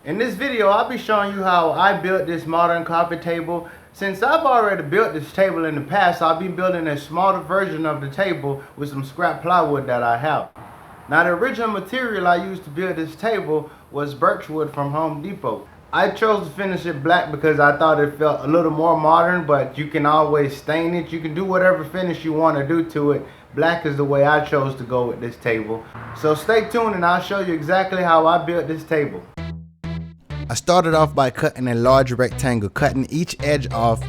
In this video, I'll be showing you how I built this modern coffee table. Since I've already built this table in the past, I'll be building a smaller version of the table with some scrap plywood that I have. Now, the original material I used to build this table was birchwood from Home Depot. I chose to finish it black because I thought it felt a little more modern, but you can always stain it. You can do whatever finish you want to do to it. Black is the way I chose to go with this table. So stay tuned and I'll show you exactly how I built this table. I started off by cutting a large rectangle, cutting each edge off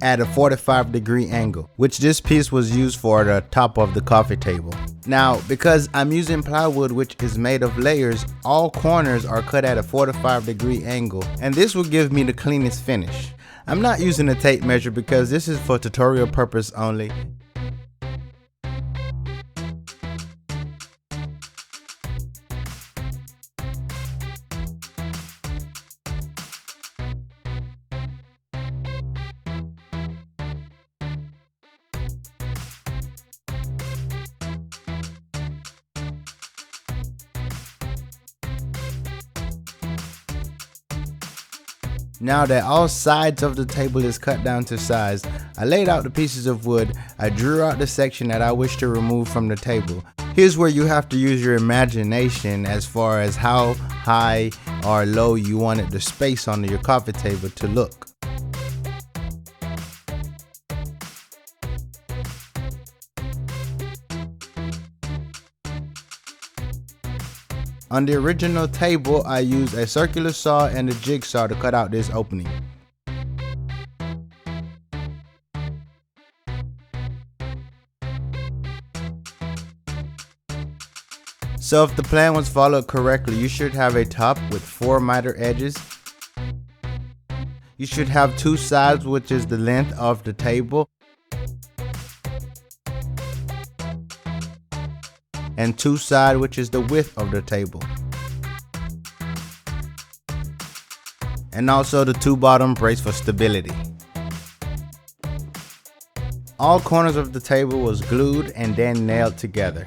at a 45-degree angle, which this piece was used for the top of the coffee table. Now, because I'm using plywood which is made of layers, all corners are cut at a 45-degree angle, and this will give me the cleanest finish. I'm not using a tape measure because this is for tutorial purpose only. Now that all sides of the table is cut down to size, I laid out the pieces of wood. I drew out the section that I wish to remove from the table. Here's where you have to use your imagination as far as how high or low you wanted the space on your coffee table to look. On the original table, I used a circular saw and a jigsaw to cut out this opening. So if the plan was followed correctly, you should have a top with 4 miter edges. You should have 2 sides, which is the length of the table, and 2 sides, which is the width of the table. And also the 2 bottom braces for stability. All corners of the table was glued and then nailed together.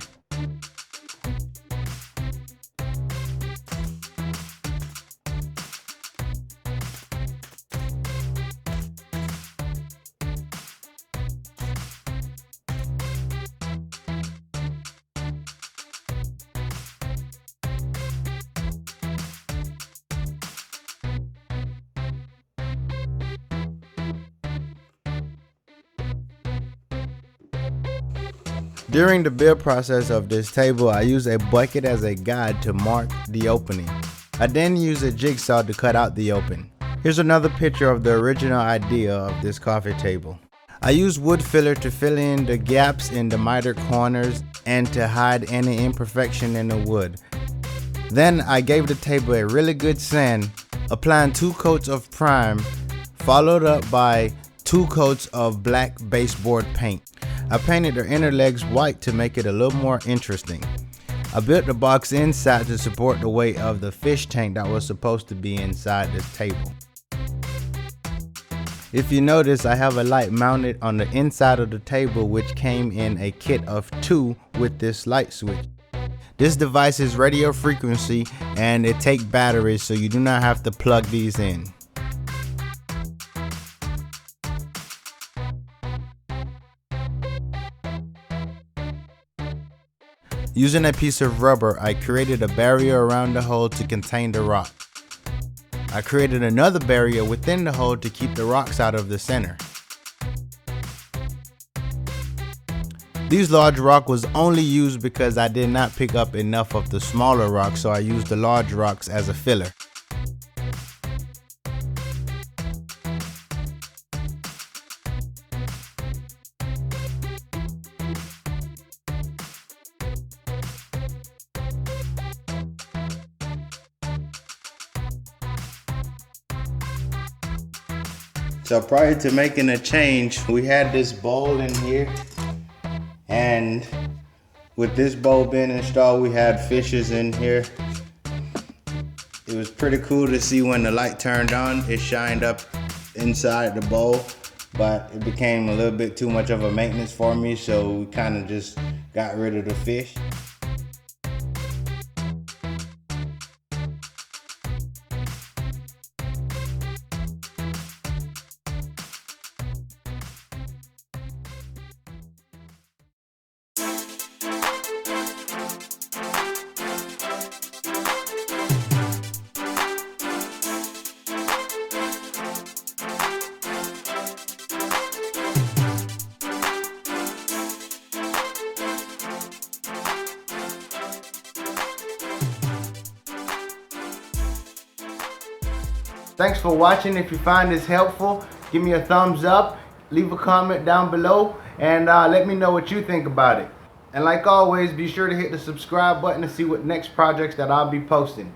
During the build process of this table, I used a bucket as a guide to mark the opening. I then used a jigsaw to cut out the open. Here's another picture of the original idea of this coffee table. I used wood filler to fill in the gaps in the mitered corners and to hide any imperfection in the wood. Then I gave the table a really good sand, applying 2 coats of prime, followed up by 2 coats of black baseboard paint. I painted the inner legs white to make it a little more interesting. I built the box inside to support the weight of the fish tank that was supposed to be inside this table. If you notice, I have a light mounted on the inside of the table which came in a kit of 2 with this light switch. This device is radio frequency and it takes batteries, so you do not have to plug these in. Using a piece of rubber, I created a barrier around the hole to contain the rock. I created another barrier within the hole to keep the rocks out of the center. These large rocks was only used because I did not pick up enough of the smaller rocks, so I used the large rocks as a filler. So prior to making a change, we had this bowl in here, and with this bowl being installed, we had fishes in here. It was pretty cool to see when the light turned on, it shined up inside the bowl, but it became a little bit too much of a maintenance for me, so we kind of just got rid of the fish. Thanks for watching. If you find this helpful, give me a thumbs up, leave a comment down below, and let me know what you think about it. And like always, be sure to hit the subscribe button to see what next projects that I'll be posting.